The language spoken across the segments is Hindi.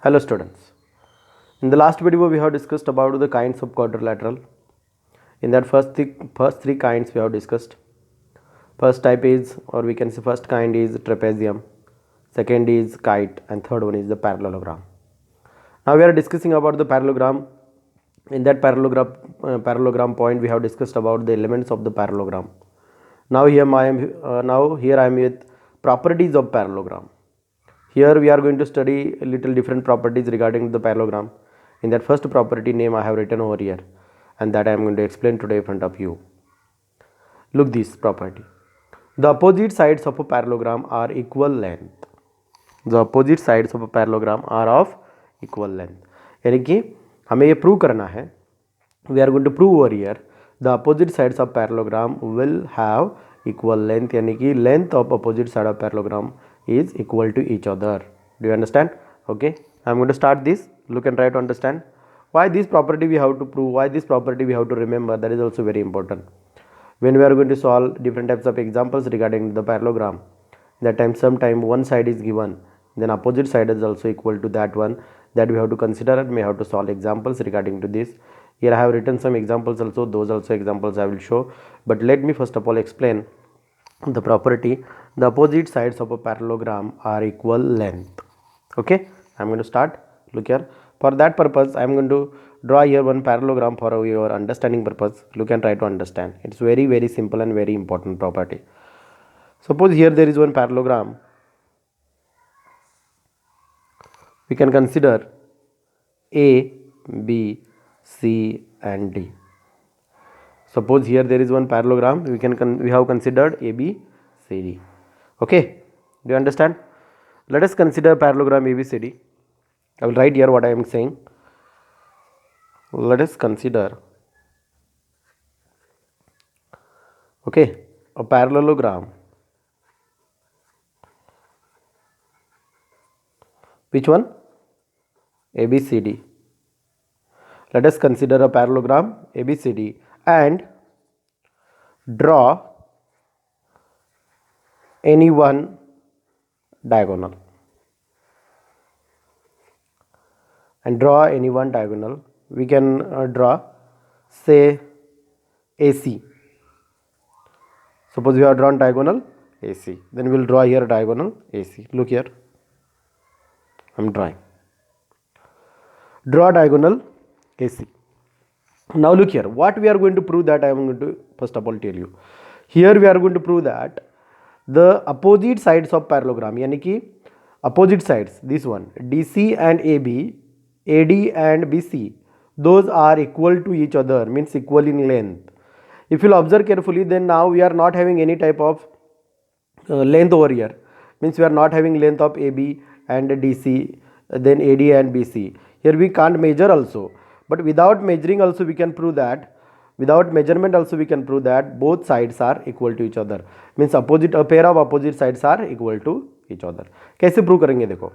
Hello students. In the last video we have discussed about the kinds of quadrilateral. In that first three kinds we have discussed. First type is, or we can say first kind is trapezium, second is kite, and third one is the parallelogram. Now we are discussing about the parallelogram. In that parallelogram point we have discussed about the elements of the parallelogram. Now here I am with properties of parallelogram. Here we are going to study a little different properties regarding the parallelogram. In that first property name I have written over here, and that I am going to explain today in front of you. Look this property. The opposite sides of a parallelogram are equal length. The opposite sides of a parallelogram are of equal length. यानी कि हमें ये प्रूव करना है. We are going to prove over here the opposite sides of parallelogram will have equal length. यानी कि length of opposite side of parallelogram is equal to each other. Do you understand? Okay, I am going to start this. Look and try to understand why this property we have to prove, why this property we have to remember. That is also very important when we are going to solve different types of examples regarding the parallelogram. That time sometime one side is given, then opposite side is also equal to that one, that we have to consider and we have to solve examples regarding to this. Here I have written some examples also, those also examples I will show, but let me first of all explain the property. The opposite sides of a parallelogram are equal length. Okay, I am going to start. Look here. For that purpose I am going to draw here one parallelogram for your understanding purpose. Look and try to understand. It's very simple and very important property. Suppose here there is one parallelogram. We can consider A, B, C and D. Suppose here there is one parallelogram. We have considered A, B, C, D. Okay, do you understand? Let us consider parallelogram A, B, C, D. I will write here what I am saying. Let us consider, okay, a parallelogram. Which one? A, B, C, D. Let us consider a parallelogram A, B, C, D and draw any one diagonal. And draw any one diagonal. We can draw, say, AC. Suppose we have drawn diagonal AC, then we will draw here diagonal AC. Look here, I am drawing. Draw diagonal AC. Now look here, what we are going to prove, that I am going to first of all tell you. Here we are going to prove that the opposite sides of parallelogram, yani ki opposite sides, this one, DC and AB, AD and BC, those are equal to each other, means equal in length. If you will observe carefully, then now we are not having any type of length over here, means we are not having length of AB and DC, then AD and BC. Here we can't measure also, but without measuring also we can prove that, without measurement also we can prove that both sides are equal to each other, means a pair of opposite sides are equal to each other. कैसे prove करेंगे देखो.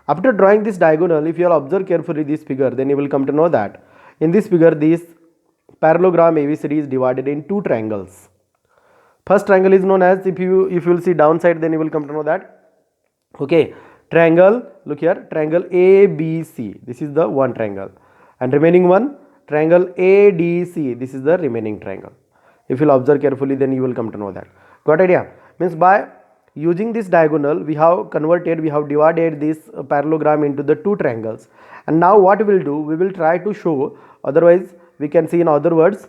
After drawing this diagonal, if you will observe carefully this figure, then you will come to know that in this figure this parallelogram ABCD is divided in two triangles. First triangle is known as, if you will see downside, then you will come to know that, okay, triangle, look here, triangle ABC, this is the one triangle, and remaining one triangle ADC, this is the remaining triangle. If you will observe carefully, then you will come to know that. Got idea? Means by using this diagonal we have divided this parallelogram into the two triangles, and now what we will do, we will try to show, otherwise we can see in other words,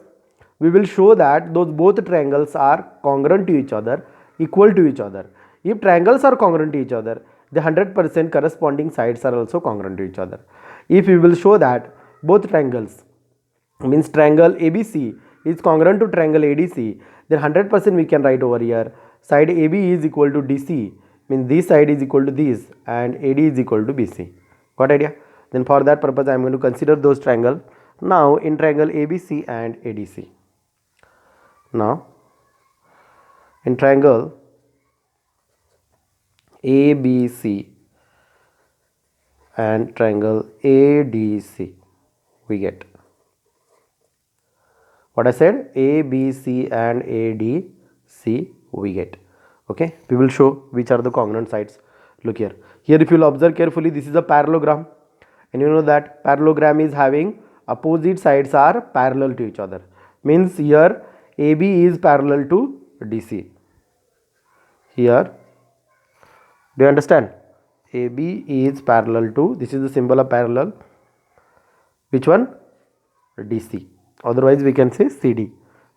we will show that those both triangles are congruent to each other, equal to each other. If triangles are congruent to each other, the 100% corresponding sides are also congruent to each other. If we will show that both triangles, means triangle ABC is congruent to triangle ADC, then 100% we can write over here side AB is equal to DC, means this side is equal to this and AD is equal to BC. Got idea? Then for that purpose I am going to consider those triangles now in triangle ABC and ADC. Now in triangle ABC and triangle ADC we get what I said, ABC and ADC we get. Okay, we will show which are the congruent sides. Look here, if you will observe carefully, this is a parallelogram. and you know that parallelogram is having opposite sides are parallel to each other, means here AB is parallel to DC. Here, do you understand? AB is parallel to, this is the symbol of parallel, which one? DC, otherwise we can say CD.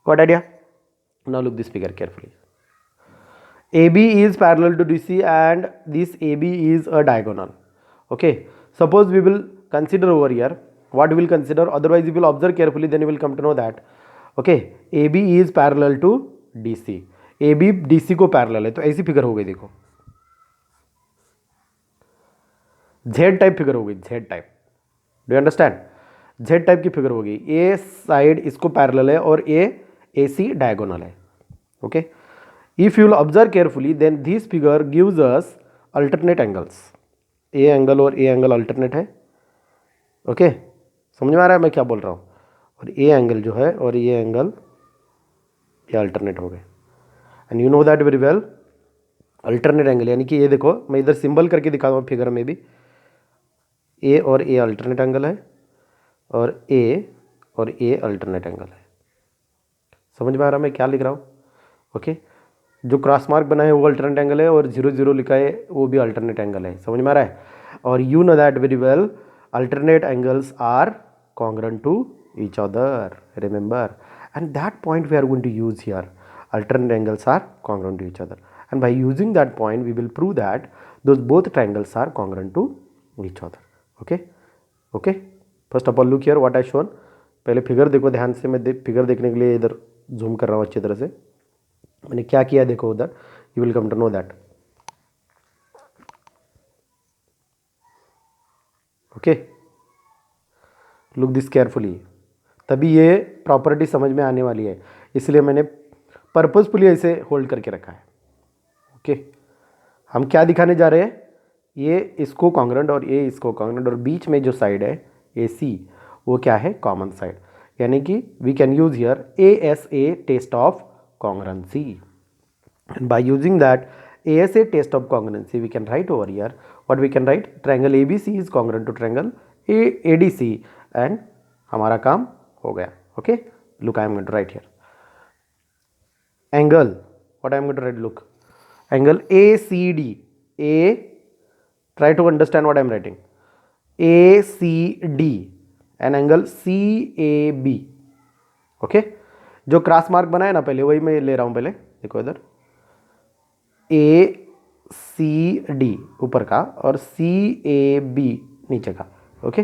Got idea? Now look this figure carefully. AB is parallel to DC and this AB is a diagonal. Okay, suppose we will consider over here, what we will consider, otherwise you will observe carefully, then you will come to know that. Okay, AB is parallel to DC, AB DC को पैरेलल है, तो ऐसी फिगर हो गई, देखो Z टाइप फिगर हो गई, Z type, do you understand? Z type की फिगर हो गई, ए साइड इसको पैरेलल है और ए AC डायगोनल है. Okay, if you will observe carefully, then this figure gives us alternate angles. A angle और A एंगल अल्टरनेट है. ओके, समझ में आ रहा है मैं क्या बोल रहा हूँ? और A एंगल जो है और ये एंगल ये अल्टरनेट हो गए. And you know that very well. Alternate angle यानी कि ये देखो, मैं इधर सिंबल करके दिखा दूँ फिगर में भी, A और A अल्टरनेट एंगल है और A अल्टरनेट एंगल है. समझ में आ रहा है मैं क्या लिख रहा हूँ? ओके, जो क्रॉस मार्क बना है वो अल्टरनेट एंगल है और 0 0 लिखा है वो भी अल्टरनेट एंगल है. समझ में आ रहा है? और you know that very well, alternate angles are congruent to each other, remember, and that point we are going to use here. Alternate angles are congruent to each other, and by using that point we will prove that those both triangles are congruent to each other. Okay okay, first of all look here what I shown. पहले फिगर देखो ध्यान से, मैं फिगर देखने के लिए इधर जूम कर रहा हूँ अच्छी तरह से. मैंने क्या किया देखो उधर, you will come to know that. Okay, look this carefully, तभी ये प्रॉपर्टी समझ में आने वाली है, इसलिए मैंने पर्पसफुली ऐसे होल्ड करके रखा है. ओके, हम क्या दिखाने जा रहे हैं? ये इसको कॉन्ग्रुएंट और ये इसको कॉन्ग्रुएंट, और बीच में जो साइड है AC वो क्या है? Common side. यानी कि we can use here ASA test of congruency, and by using that ASA test of congruency we can write over here, what we can write? Triangle ABC is congruent to triangle ADC, and हमारा काम हो गया. Okay, look I am going to write here angle, what I am going to write, look, angle ACD, try to understand what I am writing, ACD and angle CAB. okay, जो क्रॉस मार्क बना है ना पहले, वही मैं ले रहा हूँ. पहले देखो इधर ACD ऊपर का और CAB नीचे का. Okay,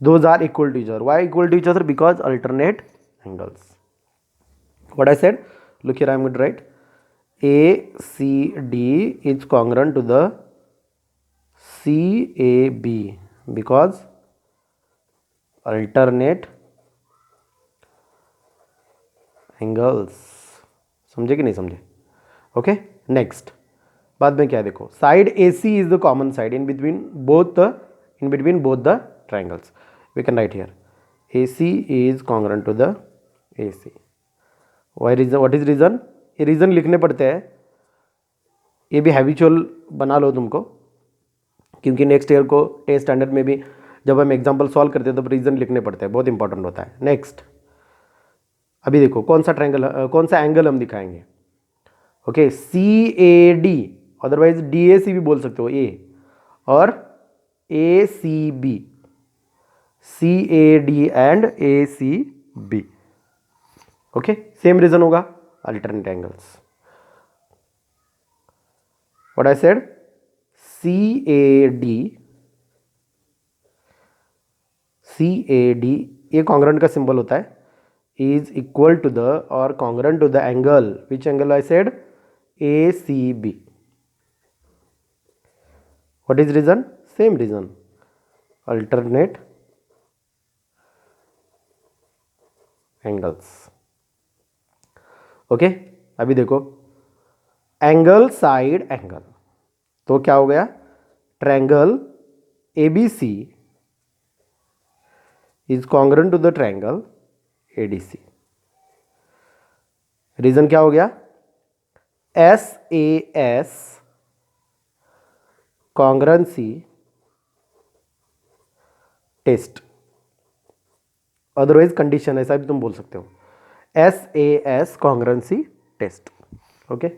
those are equal to each other. Why equal to each other? Because alternate angles. What I said, look here I am going to write ACD is congruent to the CAB because alternate angles. समझे कि नहीं समझे? ओके, नेक्स्ट बाद में क्या है देखो, side AC is the common side in between both the triangles. We can write here AC is congruent to the AC. Why reason? What is reason? ये रीजन लिखने पड़ते हैं, ये भी हैबिचुअल बना लो तुमको, क्योंकि नेक्स्ट ईयर को टेस्ट स्टैंडर्ड में भी जब हम एग्जाम्पल सॉल्व करते हैं तब रीजन लिखने पड़ते हैं, बहुत इंपॉर्टेंट होता है. नेक्स्ट, अभी देखो कौन सा ट्रायंगल, कौन सा एंगल हम दिखाएंगे. ओके, CAD, अदरवाइज DAC भी बोल सकते हो, A, और ACB, CAD and ACB. Okay, same reason होगा, alternate angles. What I said, CAD ये कॉन्ग्रुएंट का सिंबल होता है, is equal to the or congruent to the angle, which angle I said? ACB. What is reason? Same reason, alternate angles. Okay, अभी देखो एंगल साइड एंगल, तो क्या हो गया? Triangle ABC is congruent to the triangle ADC. Reason क्या हो गया? SAS congruency test, otherwise condition, ऐसा भी तुम बोल सकते हो, SAS कॉन्ग्रुएंसी टेस्ट। ओके,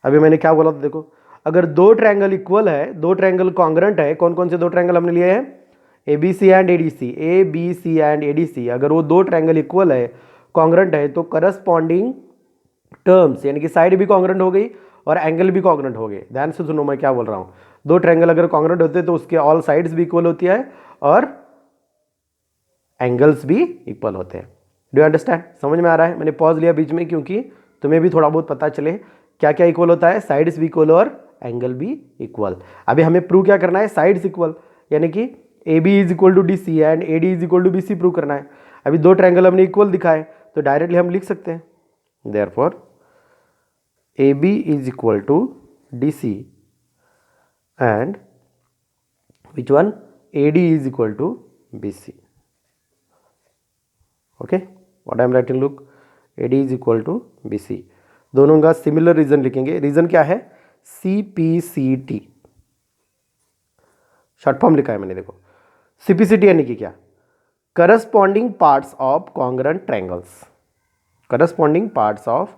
अभी मैंने क्या बोला था देखो, अगर दो ट्रायंगल इक्वल है, दो ट्रायंगल कॉन्ग्रुएंट है, कौन कौन से दो ट्रायंगल हमने लिए हैं, ABC and ADC, ABC and ADC, अगर वो दो ट्रायंगल इक्वल है, कॉन्ग्रुएंट है, तो करस्पॉन्डिंग टर्म्स यानी कि साइड भी कॉन्ग्रुएंट हो गई और एंगल भी कॉन्ग्रुएंट हो गए। ध्यान से सुनो मैं क्या बोल रहा हूं, दो ट्रायंगल अगर कॉन्ग्रुएंट होते हैं तो उसके ऑल साइड्स भी इक्वल होती है और एंगल्स भी इक्वल होते हैं। Do you understand? समझ में आ रहा है? मैंने पॉज लिया बीच में क्योंकि तुम्हें भी थोड़ा बहुत पता चले क्या क्या इक्वल होता है, साइड्स भी इक्वल और एंगल भी इक्वल। अभी हमें प्रूव क्या करना है, साइड्स इक्वल, यानी कि AB is equal to DC and AD is equal to BC prove करना है। अभी दो ट्रायंगल हमने इक्वल दिखाए तो डायरेक्टली हम लिख सकते हैं, therefore AB is equal to DC and which one, AD is equal to BC. Okay, what I am writing, look, AD is equal to BC, दोनों का सिमिलर रीजन लिखेंगे। रीजन क्या है, CPCT, शॉर्ट फॉर्म लिखा है मैंने, देखो CPCT यानी कि क्या, corresponding parts of congruent triangles, corresponding parts of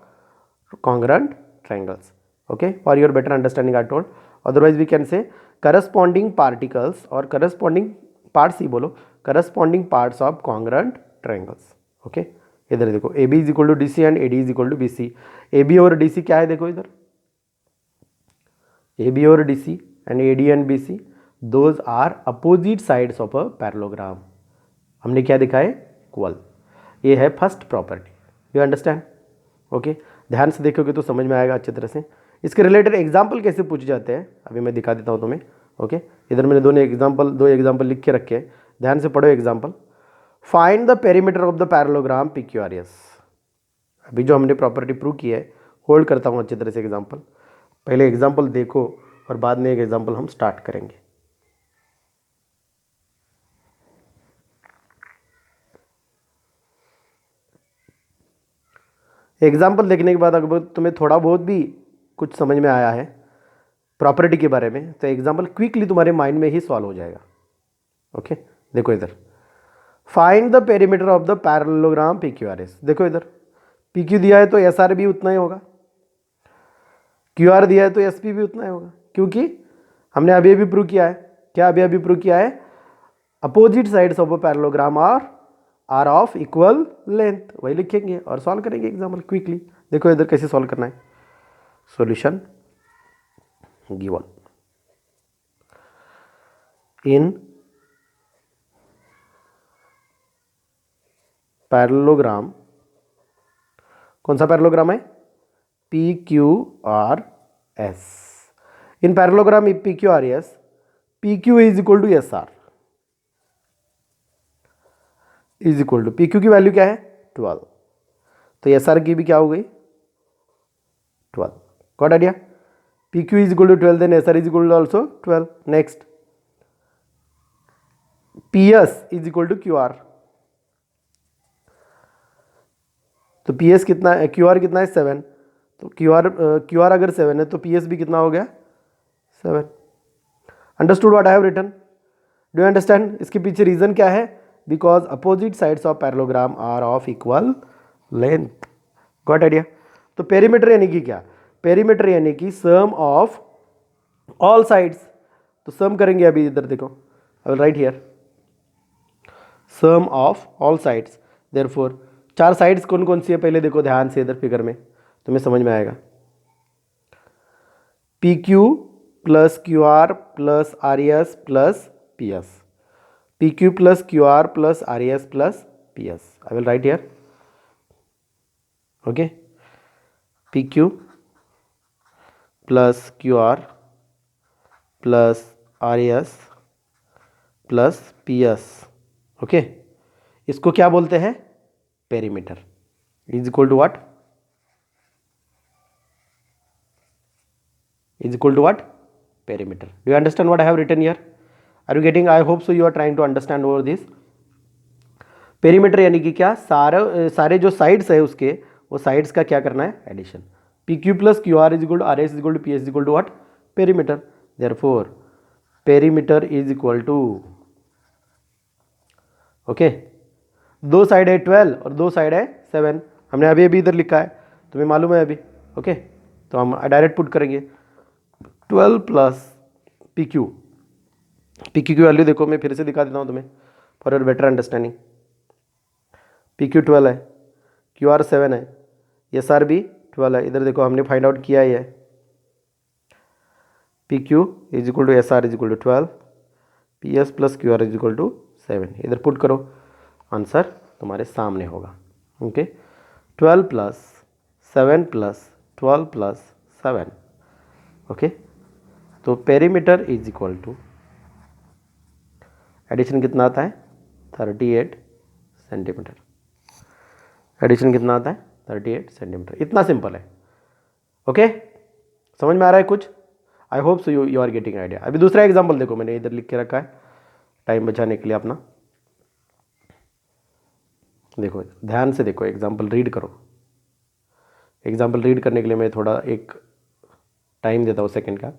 congruent triangles. Okay, for your better understanding I told, otherwise we can say corresponding particles or corresponding parts ही बोलो, corresponding parts of congruent triangles. Okay, इधर देखो AB is equal to DC and AD is equal to BC, AB और DC क्या है, देखो इधर AB और DC and AD and BC, those are opposite sides of a parallelogram. हमने क्या दिखा है, इक्वल, ये है first property. You understand? Okay, ध्यान से देखोगे तो समझ में आएगा अच्छी तरह से। इसके रिलेटेड एग्जाम्पल कैसे पूछे जाते हैं अभी मैं दिखा देता हूँ तुम्हें। ओके, इधर मैंने दो एग्जाम्पल लिख के रखे हैं, ध्यान से पढ़ो example. Find the perimeter of the parallelogram PQRS। अभी जो हमने प्रॉपर्टी प्रूव की है, होल्ड करता हूँ अच्छी तरह से एग्जाम्पल, पहले एग्जाम्पल देखो और बाद में एक एग्जाम्पल हम स्टार्ट करेंगे। एग्जाम्पल देखने के बाद अगर तुम्हें थोड़ा बहुत भी कुछ समझ में आया है प्रॉपर्टी के बारे में, तो एग्जाम्पल क्विकली तुम्हारे माइंड में ही सॉल्व हो जाएगा। ओके, देखो इधर, find the perimeter of the parallelogram PQRS। देखो इधर PQ दिया है तो SR भी उतना ही होगा, QR दिया है तो SP भी उतना ही होगा, क्योंकि हमने अभी अभी प्रूव किया है, क्या अभी अभी प्रूव किया है, opposite sides of a parallelogram are of equal length, वही लिखेंगे और सॉल्व करेंगे एग्जाम्पल क्विकली। देखो इधर कैसे सॉल्व करना है, सॉल्यूशन गिवन इन पैरेललोग्राम, कौन सा पैरेललोग्राम है, PQRS। In parallelogram PQRS, PQ is equal to SR is equal to, PQ की वैल्यू क्या है 12, तो SR की भी क्या हो गई 12। Got idea? PQ is equal to 12, then SR is equal to also 12। Next, PS is equal to QR, तो PS कितना है, QR कितना है 7, तो QR अगर 7 है तो PS भी कितना हो गया 7। Understood what I have written? Do you understand? इसके पीछे रीजन क्या है, because opposite sides of parallelogram are of equal length. Got idea? तो पेरीमीटर यानी कि क्या, पेरीमीटर यानी कि सम ऑफ ऑल साइड्स, तो सम करेंगे अभी, इधर देखो I will write here sum of all sides. Therefore चार साइड्स कौन कौन सी है पहले देखो ध्यान से, इधर फिगर में तुम्हें समझ में आएगा, PQ plus QR plus RS plus PS, PQ plus QR plus RS plus PS। I will write here, okay, PQ plus QR plus RS plus PS। Okay, इसको क्या बोलते हैं, perimeter is equal to what, is equal to what, perimeter. Do you understand what I have written here? Are you getting? I hope so you are trying to understand over this. Perimeter यानी कि क्या, सारे जो साइड्स है उसके, वो साइड्स का क्या करना है, addition. PQ plus QR is equal to RS is equal to PS is equal to what, perimeter. Therefore perimeter is equal to okay, दो साइड है 12 और दो साइड है 7, हमने अभी अभी इधर लिखा है, तुम्हें मालूम है अभी। ओके, तो हम डायरेक्ट पुट करेंगे 12 plus P Q. P Q की वैल्यू देखो, मैं फिर से दिखा देता हूँ तुम्हें for your better understanding. P Q 12 है, क्यू आर 7 है, एस आर भी 12 है। इधर देखो हमने फाइंड आउट किया ही है, P Q is equal to S R is equal to 12, P S plus Q R is equal to 7। इधर पुट करो, आंसर तुम्हारे सामने होगा। Okay, 12 plus 7 plus 12 plus 7। Okay, तो perimeter is equal to, addition कितना आता है 38 सेंटीमीटर। एडिशन कितना आता है 38 सेंटीमीटर, इतना सिंपल है। ओके, समझ में आ रहा है कुछ? I hope so you are getting idea. अभी दूसरा एग्जाम्पल देखो, मैंने इधर लिख के रखा है टाइम बचाने के लिए अपना। देखो ध्यान से देखो, एग्जाम्पल रीड करो। एग्जाम्पल रीड करने के लिए मैं थोड़ा एक टाइम देता हूँ सेकेंड का।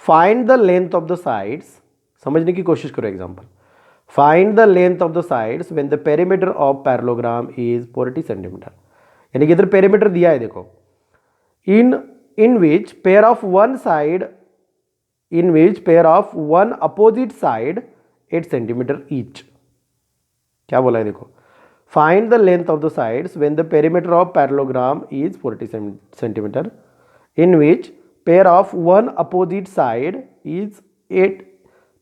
Find the length of the sides, समझने की कोशिश करो example. Find the length of the sides when the perimeter of parallelogram is 40 centimetre. यानी कि इधर पेरीमीटर दिया है देखो, in which pair of one side, in which pair of one opposite side 8 centimetre each। क्या बोला है देखो, find the length of the sides when the perimeter of parallelogram is 40 centimetre, in which pair of one opposite side is 8,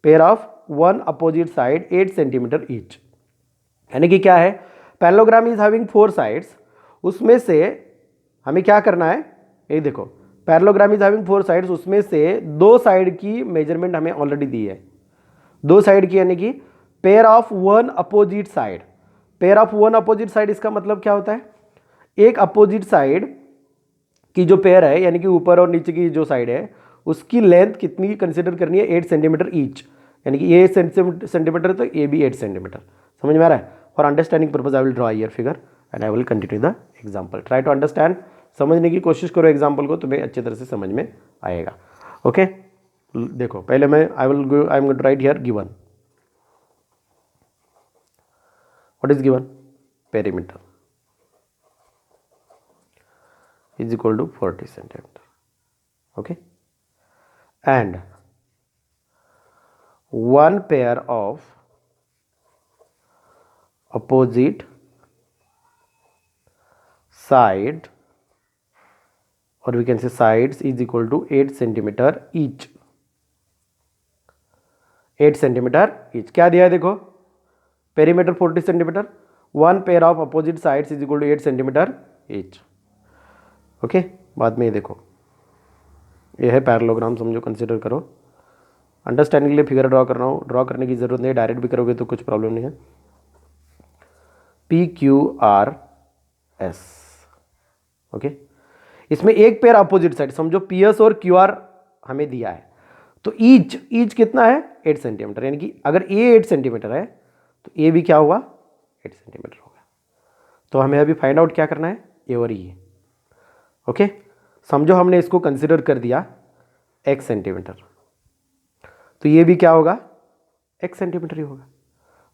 pair of one opposite side 8 centimetre each। यानी कि क्या है, पैरेललोग्राम इज हैविंग 4 साइड्स, उसमें से हमें क्या करना है, ये देखो पैरेललोग्राम इज हैविंग 4 साइड्स, उसमें से 2 साइड की मेजरमेंट हमें ऑलरेडी दी है, 2 साइड की, यानी कि pair of one opposite side. Pair of one opposite side इसका मतलब क्या होता है, एक अपोजिट साइड की जो पेयर है, यानी कि ऊपर और नीचे की जो साइड है, उसकी लेंथ कितनी कंसिडर करनी है 8 सेंटीमीटर ईच। यानी कि ये 8 सेंटीमीटर तो ये भी 8 सेंटीमीटर। समझ में आ रहा है? For understanding purpose I will draw year figure and I will continue the example. Try to understand, समझने की कोशिश करो एग्जाम्पल को, तुम्हें अच्छी तरह से समझ में आएगा। ओके, देखो पहले मैं I am going to write here given. What is given, perimeter is equal to 40 centimeter. Okay, and one pair of opposite side, or we can say sides, is equal to 8 centimeter each। 8 centimetre each। क्या दिया है देखो, perimeter 40 centimetre, one pair of opposite sides is equal to 8 centimetre each। Okay, बाद में ये देखो, ये है पैरेललोग्राम, समझो, कंसिडर करो। अंडरस्टैंडिंग के लिए फिगर ड्रॉ कर रहा हूँ, ड्रॉ करने की जरूरत नहीं है, डायरेक्ट भी करोगे तो कुछ प्रॉब्लम नहीं है। P Q R S. Okay, इसमें एक पेयर अपोजिट साइड, समझो पी एस और क्यू आर हमें दिया है, तो ईच कितना है 8 सेंटीमीटर। यानी कि अगर ए 8 सेंटीमीटर है तो ए भी क्या हुआ 8 सेंटीमीटर होगा। तो हमें अभी फाइंड आउट क्या करना है, ए और ई। ओके, समझो हमने इसको कंसिडर कर दिया x सेंटीमीटर, तो ये भी क्या होगा x सेंटीमीटर ही होगा।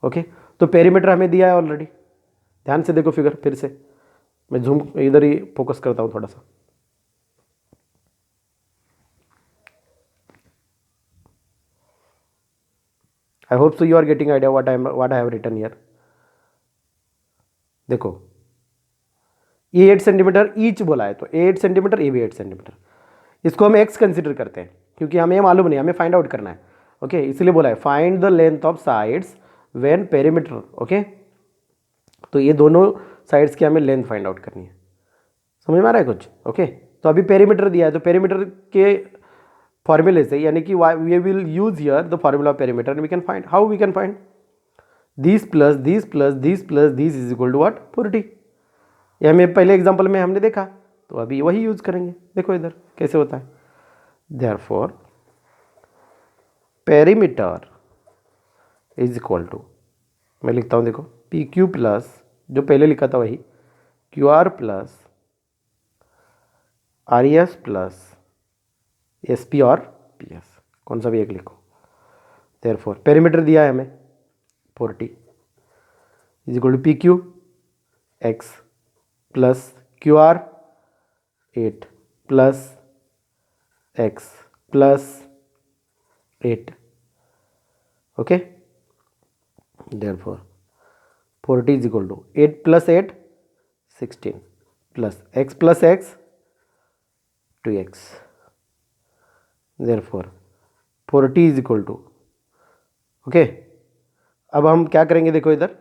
ओके, तो पेरीमीटर हमें दिया है ऑलरेडी। ध्यान से देखो फिगर, फिर से मैं झूम इधर ही फोकस करता हूं थोड़ा सा। I hope so you are getting idea what I have written here. देखो ये 8 सेंटीमीटर ईच बोला है, तो 8 सेंटीमीटर, ये भी 8 सेंटीमीटर। इसको हम x कंसिडर करते हैं क्योंकि हमें ये मालूम नहीं, हमें फाइंड आउट करना है। ओके, इसलिए बोला है find the length of sides when perimeter. Okay, तो ये दोनों साइड्स की हमें लेंथ फाइंड आउट करनी है। समझ में आ रहा है कुछ? ओके, तो अभी पेरीमीटर दिया है, तो पेरीमीटर के फॉर्मूले से, यानी कि we will use here the formula of perimeter and we can find, how we can find, this plus this plus this plus this is equal to what 40। ये हमें पहले एग्जांपल में हमने देखा, तो अभी वही यूज करेंगे। देखो इधर कैसे होता है, therefore perimeter is equal to, मैं लिखता हूँ देखो, पी क्यू प्लस जो पहले लिखा था वही, Q R plus R E S plus S P और पी एस, कौन सा भी एक लिखो। देयरफॉर पेरीमीटर दिया है हमें 40, is equal to P Q X plus Q R 8 plus X plus 8. Okay, therefore 40 is equal to 8 plus 8 16 plus x 2x. Therefore 40 is equal to, okay अब हम क्या करेंगे, देखो इधर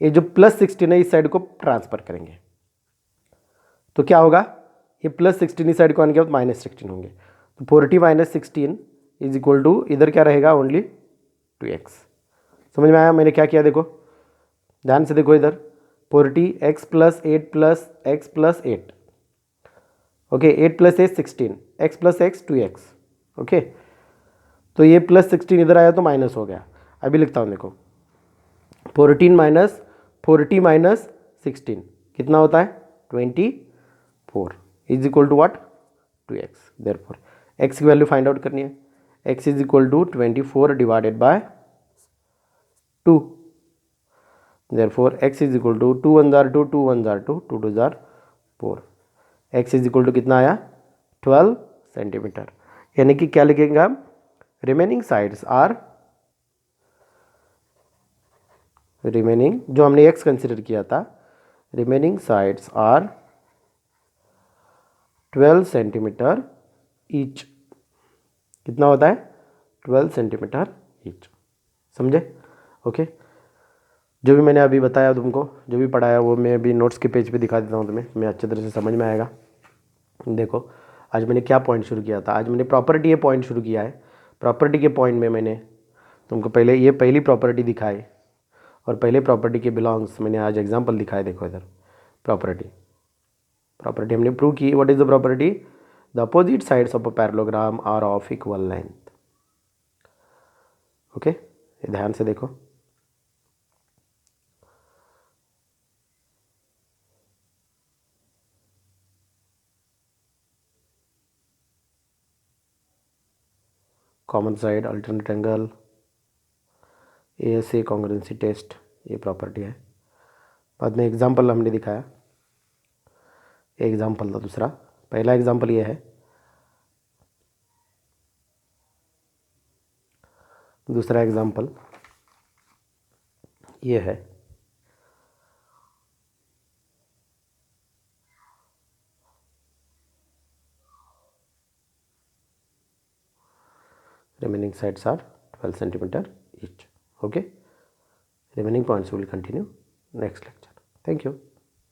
ये जो प्लस 16 है इस साइड को ट्रांसफर करेंगे तो क्या होगा, ये प्लस 16 इस साइड को आने के बाद माइनस 16 होंगे, तो 40 माइनस 16 इज इक्वल टू इधर क्या रहेगा, ओनली 2x. समझ में आया मैंने क्या किया, देखो ध्यान से देखो इधर 40 x plus 8 plus X plus 8. Okay 8 plus 8 16 x plus x 2x. Okay तो ये प्लस 16 इधर आया तो माइनस हो गया. अभी लिखता हूँ देखो 14 माइनस 40 माइनस 16 कितना होता है 24 is equal to what 2x. Therefore x की वैल्यू फाइंड आउट करनी है, x is equal to 24 divided by 2. Therefore x is equal to 2 1 are 2 2 1 are 2 2 2 are 4. x is equal to कितना आया 12 सेंटीमीटर. यानी कि क्या लिखेंगे हम, रिमेनिंग साइड्स आर, रिमेनिंग जो हमने x कंसिडर किया था, remaining sides are 12 centimetre each. कितना होता है 12 सेंटीमीटर ईच. समझे. ओके जो भी मैंने अभी बताया तुमको, जो भी पढ़ाया वो मैं अभी नोट्स के पेज पे दिखा देता हूँ तुम्हें अच्छी तरह से समझ में आएगा. देखो आज मैंने क्या पॉइंट शुरू किया था, आज मैंने प्रॉपर्टी ये पॉइंट शुरू किया है. प्रॉपर्टी के पॉइंट में मैंने तुमको पहले ये पहली प्रॉपर्टी दिखाई और पहले प्रॉपर्टी के बिलोंग्स मैंने आज एग्जाम्पल दिखाए. देखो इधर प्रॉपर्टी हमने प्रूव की. What is the property, the opposite sides of a parallelogram are of equal length. Okay ध्यान से देखो common side alternate angle ASA congruency test, ये प्रॉपर्टी है. बाद में एग्जाम्पल हमने दिखाया, एग्जाम्पल था दूसरा. पहला एग्जाम्पल ये है, दूसरा एग्जाम्पल ये है. Remaining sides are 12 centimeter each. Okay. Remaining points we will continue next lecture. Thank you.